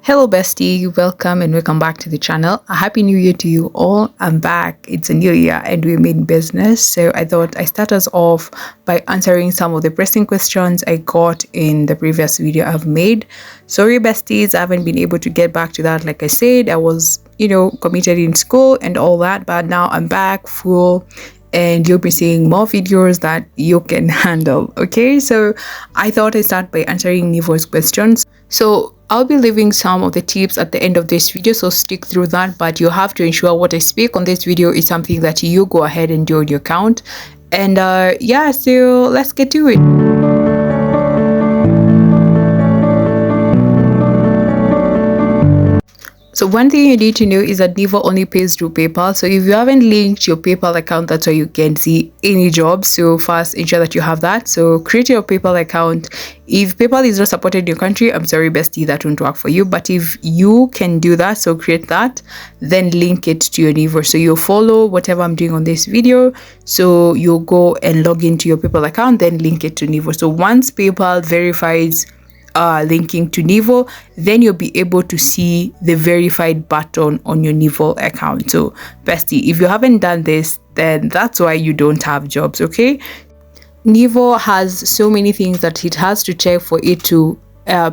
Hello bestie, welcome back to the channel. A happy new year to you all. I'm back. It's a new year and we're in business. So I thought I start us off by answering some of the pressing questions I got in the previous video I've made. Sorry besties, I haven't been able to get back to that. Like I said, I was, committed in school and all that, but now I'm back full and you'll be seeing more videos that you can handle. Okay, so I thought I'd start by answering Neevo's questions. So I'll be leaving some of the tips at the end of this video, so stick through that, but you have to ensure what I speak on this video is something that you go ahead and do on your account. And yeah, so let's get to it. So one thing you need to know is that Neevo only pays through PayPal. So if you haven't linked your PayPal account, that's why you can't see any jobs. So first, ensure that you have that. So create your PayPal account. If PayPal is not supported in your country, I'm sorry, bestie, that won't work for you. But if you can do that, so create that, then link it to your Neevo. So you'll follow whatever I'm doing on this video. So you'll go and log into your PayPal account, then link it to Neevo. So once PayPal verifies linking to Neevo, then you'll be able to see the verified button on your Neevo account. So bestie, if you haven't done this, then that's why you don't have jobs. Okay, Neevo has so many things that it has to check for it to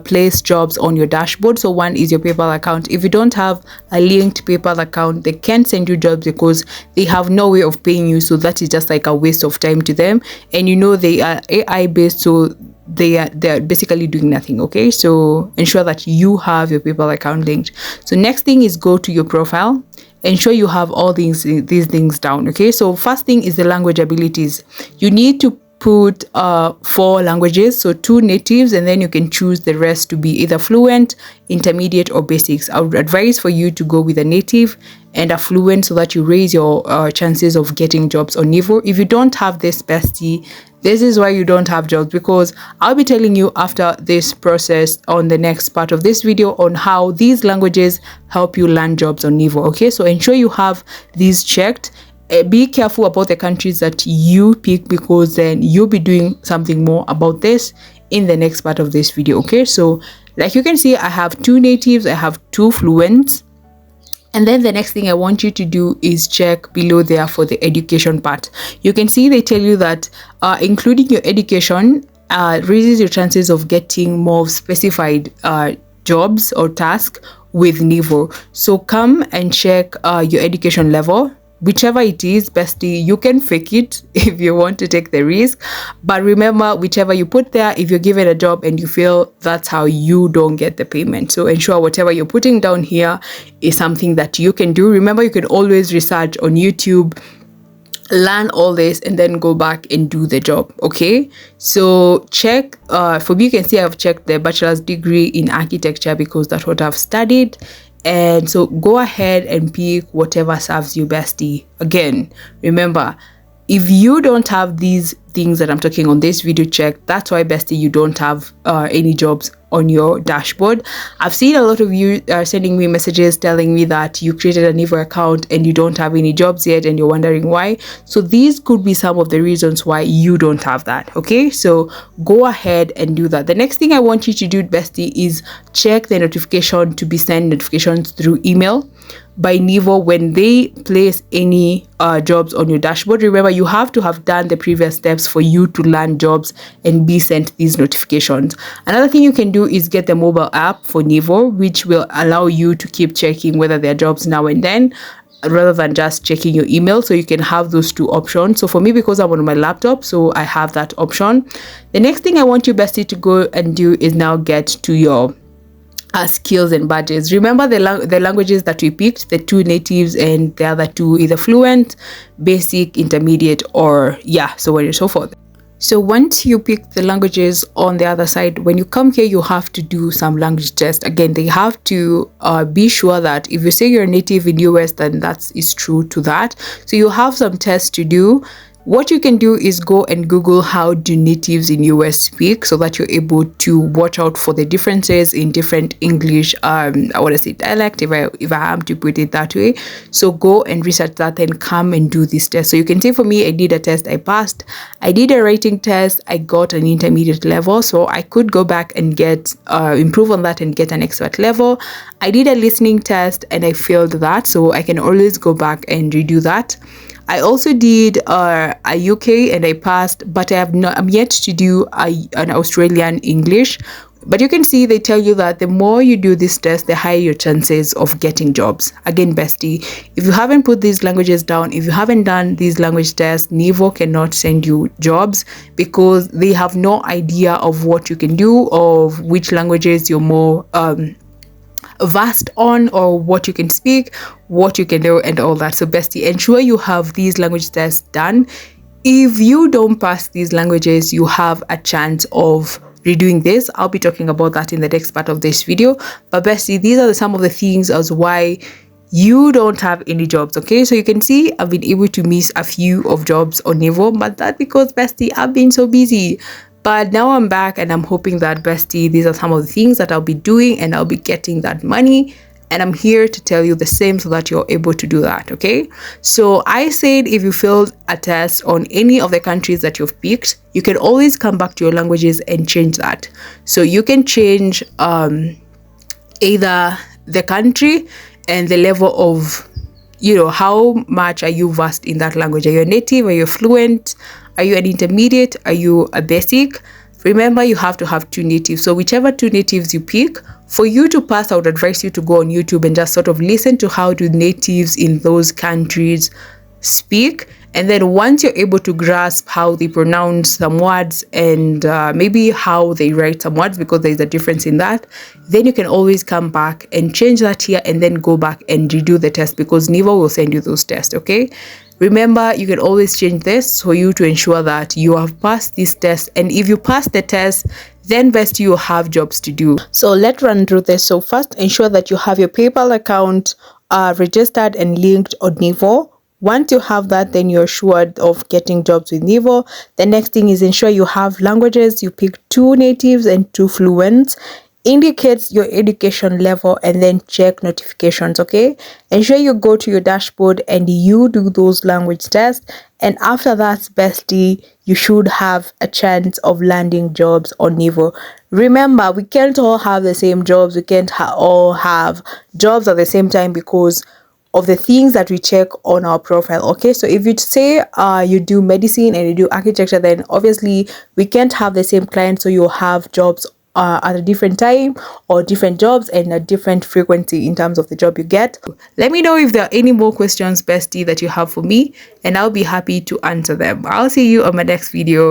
place jobs on your dashboard. So one is your PayPal account. If you don't have a linked PayPal account, they can't send you jobs because they have no way of paying you. So that is just like a waste of time to them, and they are AI based, so they're basically doing nothing. Okay, so ensure that you have your PayPal account linked. So next thing is go to your profile, ensure you have all these things down. Okay, so first thing is the language abilities. You need to put 4 languages, so 2 natives, and then you can choose the rest to be either fluent, intermediate, or basics. I would advise for you to go with a native and a fluent so that you raise your chances of getting jobs on Neevo. If you don't have this, bestie, this is why you don't have jobs, because I'll be telling you after this process on the next part of this video on how these languages help you land jobs on Neevo. Okay, so ensure you have these checked. Be careful about the countries that you pick, because then you'll be doing something more about this in the next part of this video. Okay, so like you can see, I have 2 natives, I have 2 fluents. And then the next thing I want you to do is check below there for the education part. You can see they tell you that including your education raises your chances of getting more specified jobs or tasks with Neevo. So come and check your education level. Whichever it is, bestie, you can fake it if you want to take the risk. But remember, whichever you put there, if you're given a job and you feel, that's how you don't get the payment. So ensure whatever you're putting down here is something that you can do. Remember, you can always research on YouTube, learn all this, and then go back and do the job. Okay, so check for me, you can see I've checked the bachelor's degree in architecture because that's what I've studied. And so go ahead and pick whatever serves you, bestie. Again, remember, if you don't have these things that I'm talking on this video check, that's why, bestie, you don't have any jobs on your dashboard. I've seen a lot of you sending me messages telling me that you created a Neevo account and you don't have any jobs yet and you're wondering why. So these could be some of the reasons why you don't have that. Okay, so go ahead and do that. The next thing I want you to do, bestie, is check the notification to be sent notifications through email by Neevo when they place any jobs on your dashboard. Remember, you have to have done the previous steps for you to land jobs and be sent these notifications. Another thing you can do is get the mobile app for Neevo, which will allow you to keep checking whether there are jobs now and then, rather than just checking your email. So you can have those 2 options. So for me, because I'm on my laptop, so I have that option. The next thing I want you, bestie, to go and do is now get to your skills and badges. Remember the languages that we picked, the 2 natives and the other 2 either fluent, basic, intermediate, or so on and so forth. So once you pick the languages on the other side, when you come here, you have to do some language test. Again, they have to be sure that if you say you're a native in US, then that is true to that. So you have some tests to do. what you can do is go and Google how do natives in US speak, so that you're able to watch out for the differences in different English I want to say dialect, if I am to put it that way. So go and research that and come and do this test. So you can see for me, I did a test, I passed. I did a writing test, I got an intermediate level, so I could go back and get improve on that and get an expert level. I did a listening test and I failed that, so I can always go back and redo that. I also did a UK and I passed, but I'm yet to do an Australian English. But you can see they tell you that the more you do this test, the higher your chances of getting jobs. Again, bestie, if you haven't put these languages down, if you haven't done these language tests, Neevo cannot send you jobs because they have no idea of what you can do, of which languages you're more vast on, or what you can speak, what you can do, and all that. So bestie, ensure you have these language tests done. If you don't pass these languages, you have a chance of redoing this. I'll be talking about that in the next part of this video. But bestie, these are some of the things as why you don't have any jobs. Okay, so you can see I've been able to miss a few of jobs on Neevo, but that's because bestie, I've been so busy. But now I'm back and I'm hoping that bestie, these are some of the things that I'll be doing and I'll be getting that money. And I'm here to tell you the same so that you're able to do that, okay? So I said if you failed a test on any of the countries that you've picked, you can always come back to your languages and change that. So you can change either the country and the level of, how much are you versed in that language? Are you a native? Are you fluent? Are you an intermediate? Are you a basic? Remember, you have to have 2 natives. So whichever 2 natives you pick, for you to pass, I would advise you to go on YouTube and just sort of listen to how do natives in those countries speak. And then once you're able to grasp how they pronounce some words and maybe how they write some words, because there's a difference in that, then you can always come back and change that here and then go back and redo the test, because Neevo will send you those tests, okay? Remember, you can always change this for you to ensure that you have passed this test. And if you pass the test, then best you have jobs to do. So let's run through this. So first, ensure that you have your PayPal account registered and linked on Neevo. Once you have that, then you're assured of getting jobs with Neevo. The next thing is ensure you have languages. You pick 2 natives and 2 fluents. Indicates your education level and then check notifications, okay? Ensure you go to your dashboard and you do those language tests, and after that, bestie, you should have a chance of landing jobs on Neevo. Remember, we can't all have the same jobs. We can't all have jobs at the same time because of the things that we check on our profile, okay? So if you say you do medicine and you do architecture, then obviously we can't have the same clients, so you'll have jobs at a different time or different jobs and a different frequency in terms of the job you get. Let me know if there are any more questions, bestie, that you have for me, and I'll be happy to answer them. I'll see you on my next video.